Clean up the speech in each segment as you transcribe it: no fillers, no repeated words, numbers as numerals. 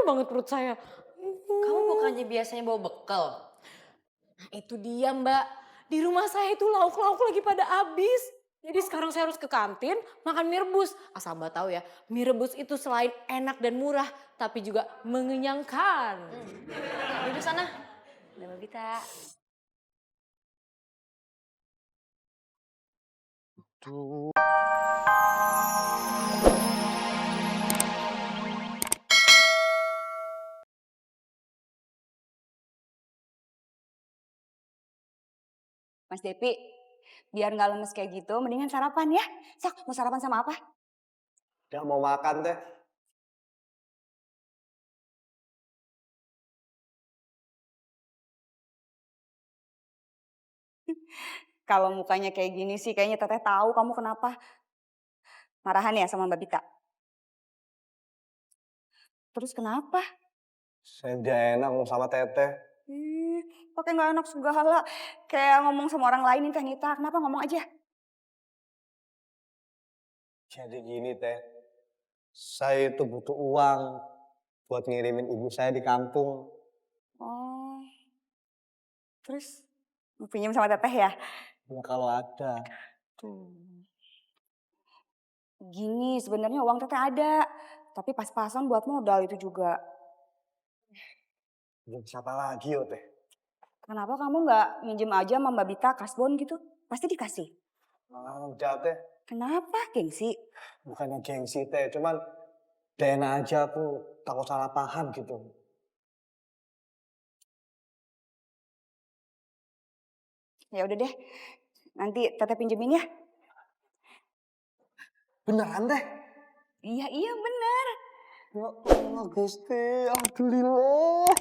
banget perut saya. Kamu bukannya biasanya bawa bekal? Nah itu dia Mbak, di rumah saya itu lauk-lauk lagi pada habis. Jadi sekarang saya harus ke kantin makan mie rebus. Asal Mbak tahu ya, mie rebus itu selain enak dan murah, tapi juga mengenyangkan. Duduk sana. Ada Mbak Bita. Tuh. Mas Depi, biar nggak lemes kayak gitu, mendingan sarapan ya. Sok, mau sarapan sama apa? Gak mau makan teh. Kalau mukanya kayak gini sih, kayaknya Teteh tahu kamu kenapa. Marahan ya sama Mbak Bita? Terus kenapa? Saya gak enak ngomong sama teteh. Ih, pakai nggak enak segala. Kayak ngomong sama orang lain nih Teh Nita. Kenapa ngomong aja? Jadi gini teh, saya itu butuh uang buat ngirimin ibu saya di kampung. Oh, terus mau pinjam sama Teteh ya? Ya kalau ada. Tuh. Gini, sebenarnya uang Teteh ada. Tapi pas-pasan buat modal itu juga. Belum siapa lagi yo teh. Kenapa kamu nggak minjem aja sama Mbak Bita kasbon gitu? Pasti dikasih. Ah, udah teh. Kenapa, gengsi? Bukannya gengsi teh, cuman DNA aja aku takut salah paham gitu. Ya udah deh, nanti Teteh pinjemin ya. Beneran teh? Iya, iya bener. Ya Allah Gusti, alhamdulillah.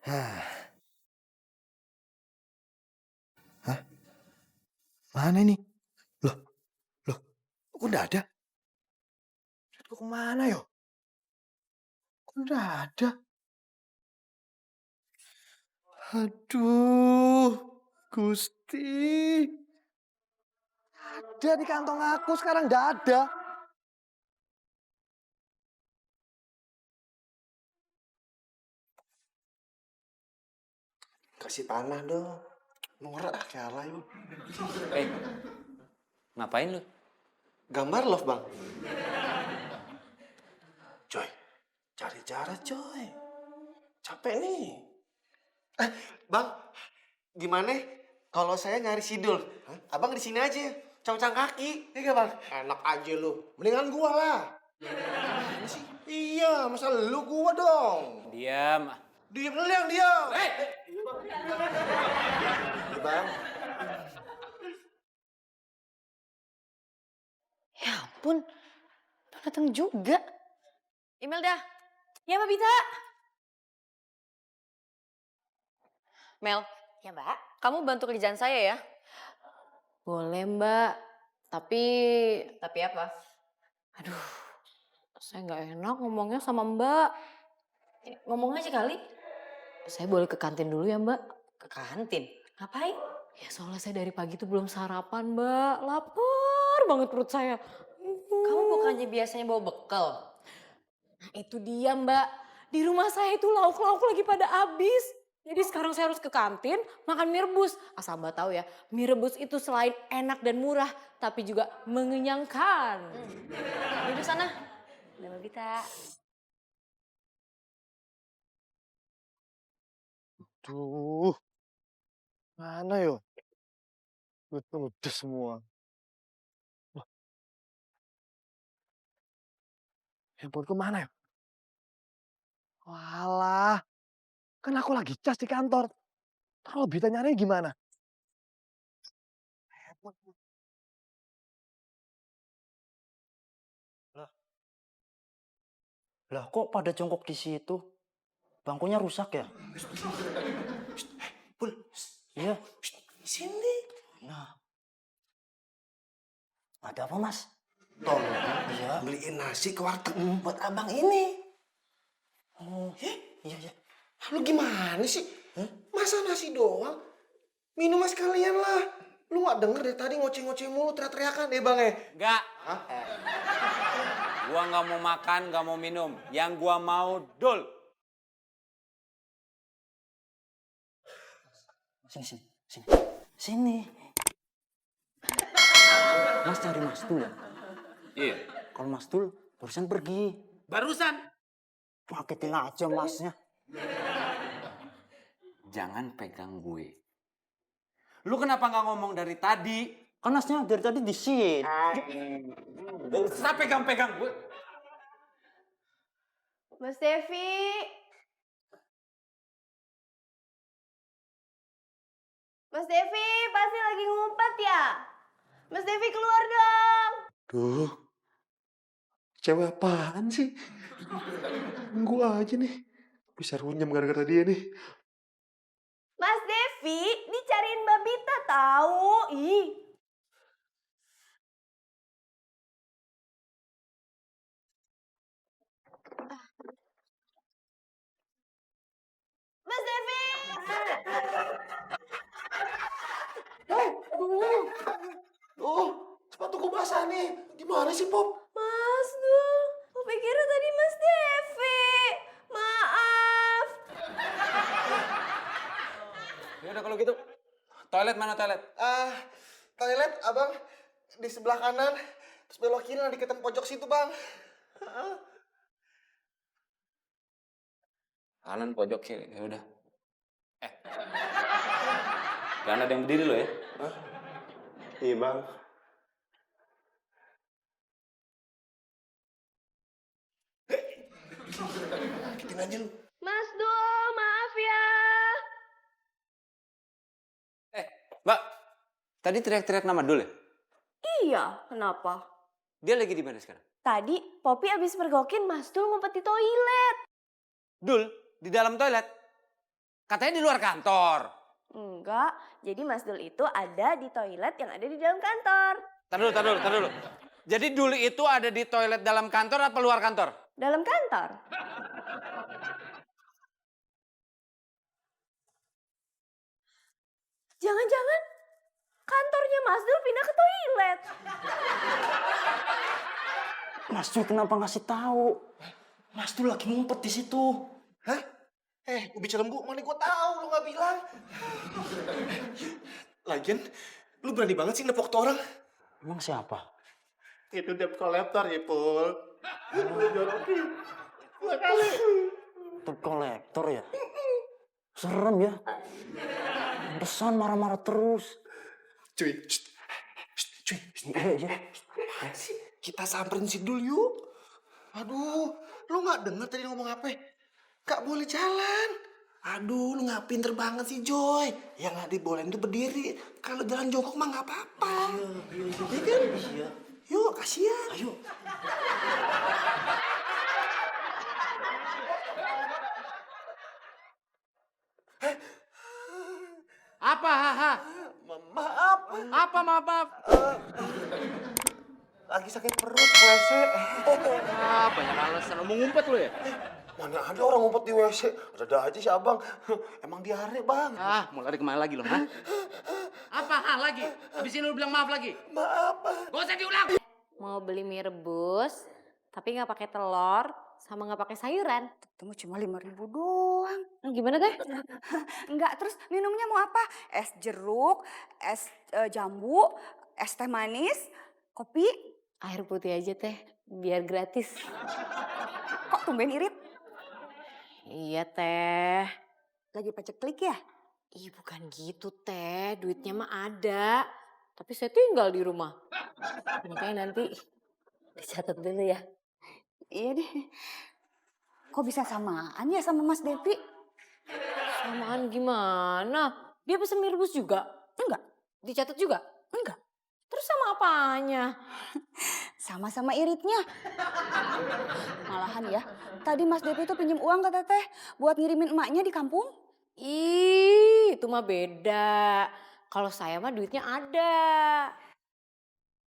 Hah. Hah? Mana ini? Loh, loh, kok udah ada? Duitku kemana yo? Kok udah ada? Aduh, Gusti. Ada di kantong aku, sekarang nggak ada. Kasih panah dong. Norak kayak ala yuk. Ngapain lu? Gambar love bang. Coy, cari cara coy. Capek nih. Bang, gimana kalau saya nyari sidul? Abang di sini aja, cang-cang kaki. Iya bang. Enak aja lu. Mendingan gua lah. Gimana sih? Iya, masa lu gua dong. Diam. Diam lu yang diam. Iya bang. Ya ampun, udah datang juga. Imelda. Ya Mbak Bita. Mel, Ya Mbak. kamu bantu kerjaan saya ya. Boleh Mbak, tapi Tapi apa? aduh saya nggak enak ngomongnya sama Mbak. Ngomong aja kali. Saya boleh ke kantin dulu ya Mbak? Ke kantin. Ngapain? Ya soalnya saya dari pagi tuh belum sarapan Mbak, lapar banget perut saya. Kamu bukannya biasanya bawa bekal? Nah itu dia Mbak, di rumah saya itu lauk-lauk lagi pada habis. Jadi sekarang saya harus ke kantin makan mie rebus. Asal Mbak tahu ya, mie rebus itu selain enak dan murah, tapi juga mengenyangkan. Duduk sana. Ada Mbak Bita. Tuh, mana yo? Udah semua. Wah, handphoneku mana ya? Walah, kan aku lagi cas di kantor. Kalau Bita nyari gimana? Handphone. Lah, lah kok pada jongkok di situ? Bangkunya rusak ya? Pul, Iya. sini. Nah, ada apa mas? Tolong Iya. beliin nasi ke warteg buat abang ini. Oh, iya iya. Lu gimana sih? Masa nasi doang? Minum mas kalian lah. Lu gak denger dari tadi ngoceh-ngoceh mulu teriak-teriakan deh bang ya? Enggak. Gua nggak mau makan, nggak mau minum. Yang gua mau dul. Sini. Sini. Mas cari Mas Dul ya? Iya. Kalau Mas Dul barusan pergi. Barusan. Paketin aja Masnya. Jangan pegang gue. Lu kenapa nggak ngomong dari tadi? Kan Masnya dari tadi di sini. Usah pegang-pegang gue. Mas Devi. Mas Devi pasti lagi ngumpet ya? Mas Devi keluar dong. Duh, cewek apaan sih? Gua aja nih. Bisa runyam gara-gara dia nih. Mas Devi dicariin Mbak Bita tahu. Ih. Mas Devi. Oh, sepatuku basah nih. Gimana sih, Pop? Mas Dul, aku pikir tadi Mas Devi. Maaf. Ya udah kalau gitu. Toilet mana toilet? Toilet, abang, di sebelah kanan. Terus belok kiri nanti ketemu pojok situ, bang. Kanan pojok kiri. Ya udah. Jangan ada yang berdiri lo ya. Iya, bang. Kitin aja lu. Mas Dul, maaf ya. Mbak. Tadi teriak-teriak nama Dul ya? Iya, kenapa? Dia lagi di mana sekarang? Tadi Poppy abis mergokin Mas Dul ngumpet di toilet. Dul, di dalam toilet. Katanya di luar kantor. Enggak, jadi Mas Dul itu ada di toilet yang ada di dalam kantor. Tar dulu. Jadi Dul itu ada di toilet dalam kantor apa luar kantor? Dalam kantor? Jangan-jangan kantornya Mas Dul pindah ke toilet. Mas Dul kenapa ngasih tahu? Mas Dul lagi ngumpet di situ. Hah? Ubi cilembu, mana gua tahu lu gak bilang. Lagian, lu berani banget sih nepok tuh orang. Emang siapa? Itu debt collector ya, Pul. Debt kolektor ya? Serem ya? Pantesan marah-marah terus. Cuy, cuy. Iya. Kita samperin si Dul yuk. Aduh, lu gak denger tadi ngomong apa? Gak boleh jalan. Aduh, lu gak pinter banget sih, Joy. Yang gak dibolehin tuh berdiri. Kalau jalan jongkok mah gak apa-apa. Iya kan? Iya. Yuk, kasihan. Ayo. Apa haha? Maaf. Apa maaf? Lagi sakit perut, WC. Banyak alasan. Mau ngumpet lo ya? Mana ada orang ngumpet di WC. Ada aja sih abang. Emang diare, bang. Mau lari kemana lagi lo? Apa lagi? Habis ini lo bilang maaf lagi? Maaf. Gak usah diulang. Mau beli mie rebus, tapi nggak pakai telur, sama nggak pakai sayuran. Temu cuma 5.000 doang. Gimana teh? Enggak, terus minumnya mau apa? Es jeruk, es jambu, es teh manis, kopi. Air putih aja teh, biar gratis. Kok tumben irit? Iya teh. Lagi paceklik ya? Ih bukan gitu teh, duitnya mah ada. Tapi saya tinggal di rumah. Makanya nanti dicatat dulu ya. Iya deh. Kok bisa samaan ya sama Mas Devi? Samaan gimana? Dia pesen mie rebus juga? Enggak. Dicatat juga? Enggak. Terus sama apanya? Sama-sama iritnya. Malahan ya, tadi Mas Devi tuh pinjem uang ke Teteh buat ngirimin emaknya di kampung. Ih, itu mah beda. Kalau saya mah duitnya ada.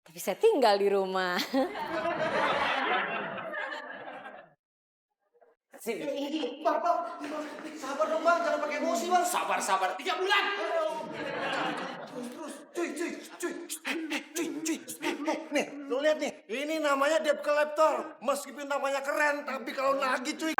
Tapi saya tinggal di rumah. Sini. Bang, sabar dong bang, jangan pakai emosi bang. Sabar, 3 bulan. Cuy. Nih, lo lihat nih, ini namanya debt collector. Meskipun namanya keren, tapi kalau nagih cuy.